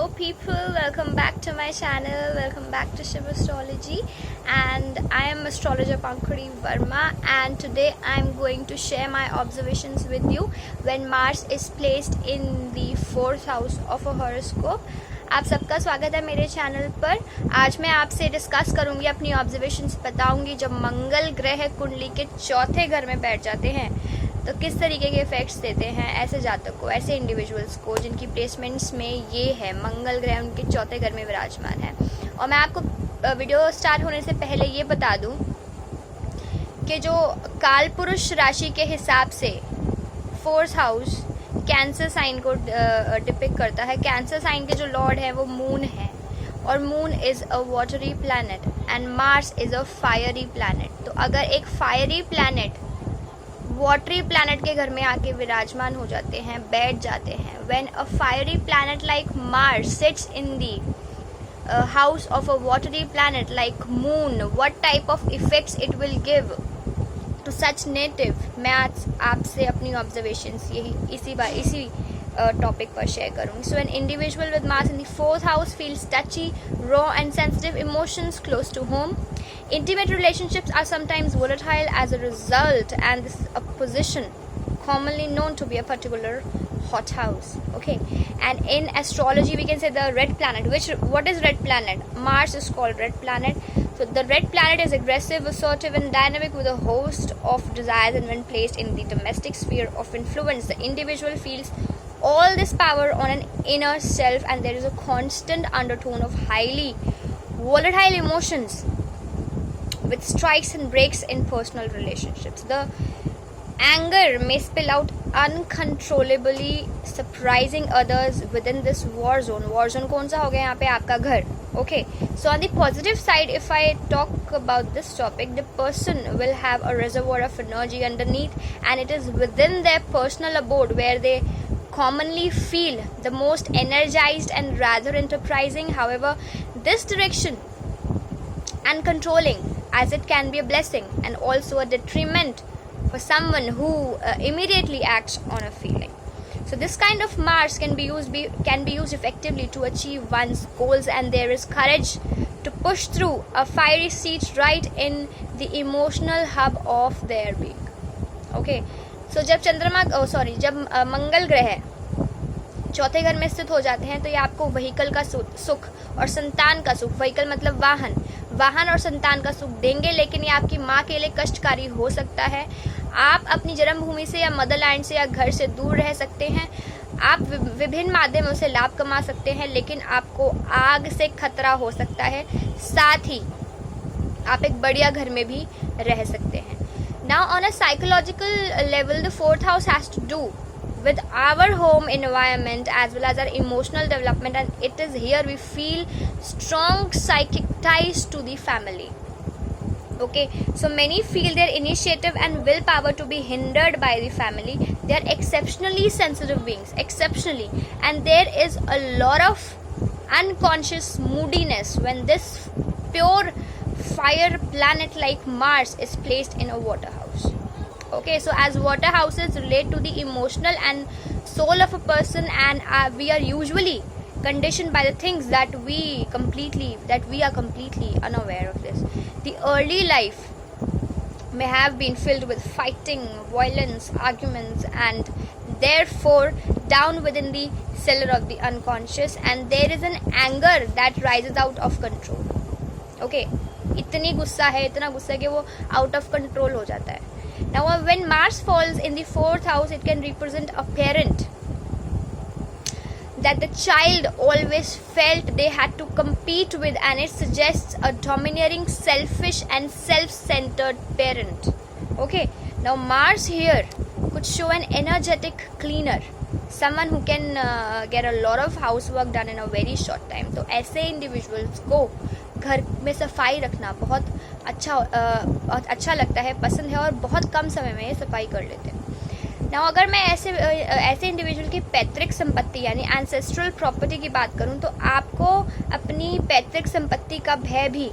Hello people, welcome back to my channel, welcome back to Shiv Astrology, and I am astrologer Pankhuri Verma, and today I am going to share my observations with you when Mars is placed in the 4th house of a horoscope. आप सबका स्वागत है मेरे channel पर। आज मैं आपसे discuss करूंगी, अपनी ऑब्जर्वेशंस बताऊंगी जब मंगल ग्रह कुंडली के चौथे घर में बैठ जाते हैं तो किस तरीके के इफेक्ट्स देते हैं ऐसे जातक को, ऐसे इंडिविजुअल्स को जिनकी प्लेसमेंट्स में ये है मंगल ग्रह उनके चौथे घर में विराजमान है। और मैं आपको वीडियो स्टार्ट होने से पहले ये बता दूं कि जो काल पुरुष राशि के हिसाब से 4th हाउस कैंसर साइन को डिपिक्ट करता है। कैंसर साइन के जो लॉर्ड है वो मून है, और moon is a watery planet and Mars is a fiery planet. तो अगर एक फायरी प्लैनेट वाटरी प्लैनेट के घर में आके विराजमान हो जाते हैं, बैठ जाते हैं, when a fiery planet like Mars sits in the house of a watery planet like moon, what type of effects it will give to such native. मैं आज आपसे अपनी ऑब्जर्वेशंस इसी टॉपिक पर शेयर करूँगी। So an individual with Mars in the 4th house feels touchy, raw and sensitive emotions close to home. Intimate relationships are sometimes volatile as a result, and this is a position commonly known to be a particular hot house. Okay, and in astrology we can say the red planet. What is red planet? Mars is called red planet. So the red planet is aggressive, assertive, and dynamic with a host of desires, and when placed in the domestic sphere of influence, the individual feels all this power on an inner self, and there is a constant undertone of highly volatile emotions with strikes and breaks in personal relationships. The anger may spill out uncontrollably, surprising others within this war zone. War zone कौन सा हो गया यहाँ पे? आपका घर. Okay, so on the positive side, if I talk about this topic, the person will have a reservoir of energy underneath, and it is within their personal abode where they commonly feel the most energized and rather enterprising. However, this direction and controlling, as it can be a blessing and also a detriment for someone who immediately acts on a feeling. So this kind of Mars can be used effectively to achieve one's goals, and there is courage to push through a fiery seat right in the emotional hub of their being. Okay, so जब मंगल ग्रह चौथे घर में स्थित हो जाते हैं तो ये आपको व्हीकल का सुख और संतान का सुख, व्हीकल मतलब वाहन और संतान का सुख देंगे, लेकिन ये आपकी माँ के लिए कष्टकारी हो सकता है। आप अपनी जन्मभूमि से या मदरलैंड से या घर से दूर रह सकते हैं। आप विभिन्न माध्यमों से लाभ कमा सकते हैं, लेकिन आपको आग से खतरा हो सकता है। साथ ही आप एक बढ़िया घर में भी रह सकते हैं। Now on a psychological level, the 4th house has to do with our home environment as well as our emotional development, and it is here we feel strong psychic ties to the family. Okay, so many feel their initiative and willpower to be hindered by the family. They are exceptionally sensitive beings, exceptionally, and there is a lot of unconscious moodiness when this pure fire planet like Mars is placed in a water house. Okay, so as water houses relate to the emotional and soul of a person, and we are usually conditioned by the things that we are completely unaware of this. The early life may have been filled with fighting, violence, arguments, and therefore down within the cellar of the unconscious, and there is an anger that rises out of control. Okay, इतना गुस्सा कि वो out of control हो जाता है. Now when Mars falls in the 4th house, it can represent a parent that the child always felt they had to compete with, and it suggests a domineering, selfish and self-centered parent. Okay, now Mars here could show an energetic cleaner, someone who can get a lot of housework done in a very short time. तो ऐसे individuals को घर में सफाई रखना बहुत अच्छा लगता है, पसंद है, और बहुत कम समय में ये सफाई कर लेते हैं। Now अगर मैं ऐसे इंडिविजुअल की पैतृक संपत्ति यानी एंसेस्ट्रल प्रॉपर्टी की बात करूं तो आपको अपनी पैतृक संपत्ति का भय भी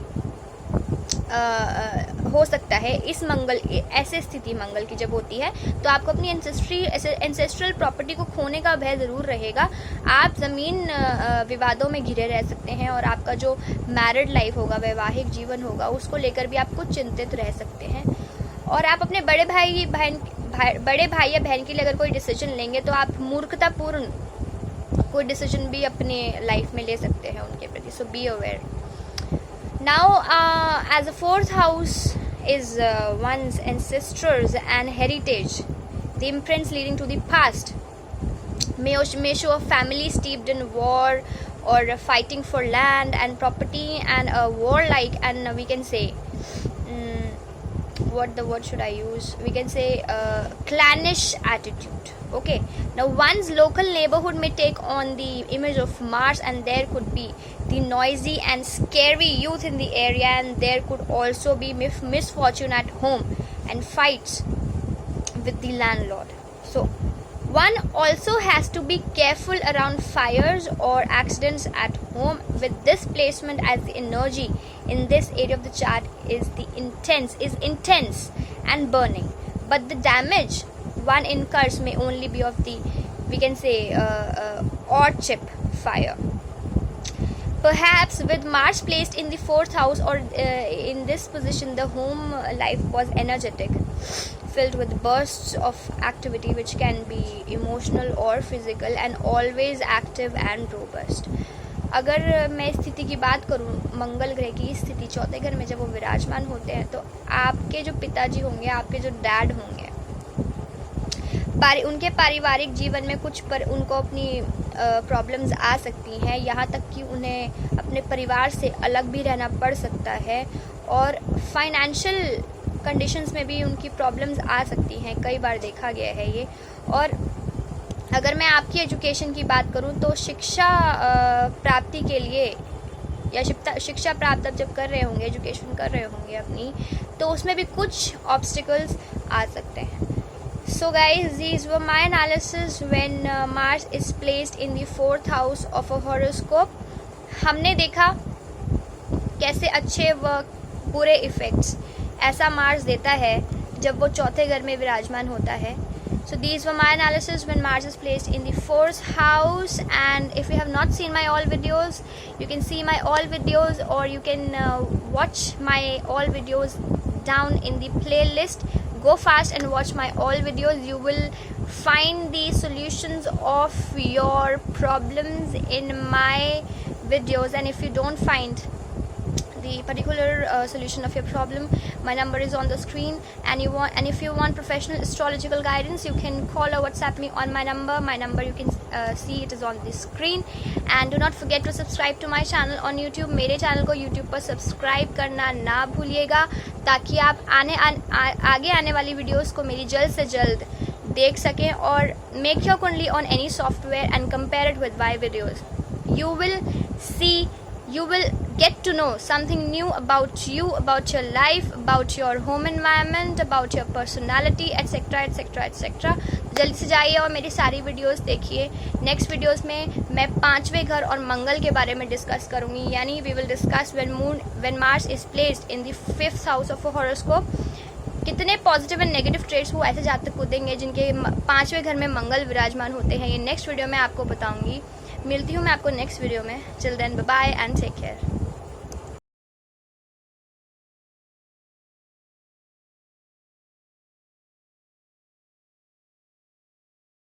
हो सकता है इस मंगल, ऐसे स्थिति मंगल की जब होती है तो आपको अपनी एंसेस्ट्रल प्रॉपर्टी को खोने का भय ज़रूर रहेगा। आप ज़मीन विवादों में घिरे रह सकते हैं और आपका जो मैरिड लाइफ होगा, वैवाहिक जीवन होगा, उसको लेकर भी आप कुछ चिंतित रह सकते हैं। और आप अपने बड़े भाई या बहन के लिए अगर कोई डिसीजन लेंगे तो आप मूर्खतापूर्ण कोई डिसीजन भी अपने लाइफ में ले सकते हैं उनके प्रति। So be aware. Now, as the fourth house is one's ancestors and heritage, the imprints leading to the past may show a family steeped in war or fighting for land and property and a warlike, and we can say, what the word should I use? We can say clannish attitude. Okay. Now, one's local neighborhood may take on the image of Mars, and there could be the noisy and scary youth in the area, and there could also be misfortune at home and fights with the landlord. So one also has to be careful around fires or accidents at home with this placement, as the energy in this area of the chart is intense and burning, but the damage one incurs may only be of the, we can say, odd chip fire. Perhaps with Mars placed in the fourth house or in this position, the home life was energetic, filled with bursts of activity which can be emotional or physical, and always active and robust. अगर मैं स्थिति की बात करूं, मंगल ग्रह की स्थिति चौथे घर में जब वो विराजमान होते हैं तो आपके जो पिताजी होंगे, आपके जो डैड होंगे, उनके पारिवारिक जीवन में कुछ पर उनको अपनी प्रॉब्लम्स आ सकती हैं, यहाँ तक कि उन्हें अपने परिवार से अलग भी रहना पड़ सकता है, और फाइनेंशियल कंडीशंस में भी उनकी प्रॉब्लम्स आ सकती हैं। कई बार देखा गया है ये। और अगर मैं आपकी एजुकेशन की बात करूँ तो शिक्षा प्राप्ति के लिए या शिक्षा प्राप्त आप जब कर रहे होंगे, एजुकेशन कर रहे होंगे अपनी, तो उसमें भी कुछ ऑब्स्टिकल्स आ सकते हैं। So guys, these were my analysis when Mars is placed in the fourth house of a horoscope. हमने देखा कैसे अच्छे व बुरे इफ़ेक्ट्स ऐसा मार्स देता है जब वो चौथे घर में विराजमान होता है। So these were my analysis when Mars is placed in the fourth house, and if you have not seen my all videos, you can see my all videos, or you can watch my all videos down in the playlist. Go fast and watch my all videos. You will find the solutions of your problems in my videos, and if you don't find the particular solution of your problem, my number is on the screen, and if you want professional astrological guidance, you can call or WhatsApp me on my number you can see it is on the screen. And do not forget to subscribe to my channel on YouTube. मेरे channel को YouTube पर subscribe करना ना भूलिएगा, ताकि आप आगे आने वाली वीडियोस को मेरी जल्द से जल्द देख सकें, और मेक योर कुंडली on any software and compare it with my videos. You will get to know something new about you, about your life, about your home environment, about your personality, etc etc etc. जल्दी से जाइए और मेरी सारी videos देखिए. Next videos में मैं 5वें घर और मंगल के बारे में डिस्कस करूँगी, यानी we will discuss when Mars is placed in the 5th house of a horoscope. कितने पॉजिटिव एंड नेगेटिव ट्रेड्स वो ऐसे जातक को देंगे जिनके 5वें घर में मंगल विराजमान होते हैं, ये नेक्स्ट वीडियो में आपको बताऊंगी. मिलती हूँ मैं आपको नेक्स्ट वीडियो में. Till then, bye bye and take care.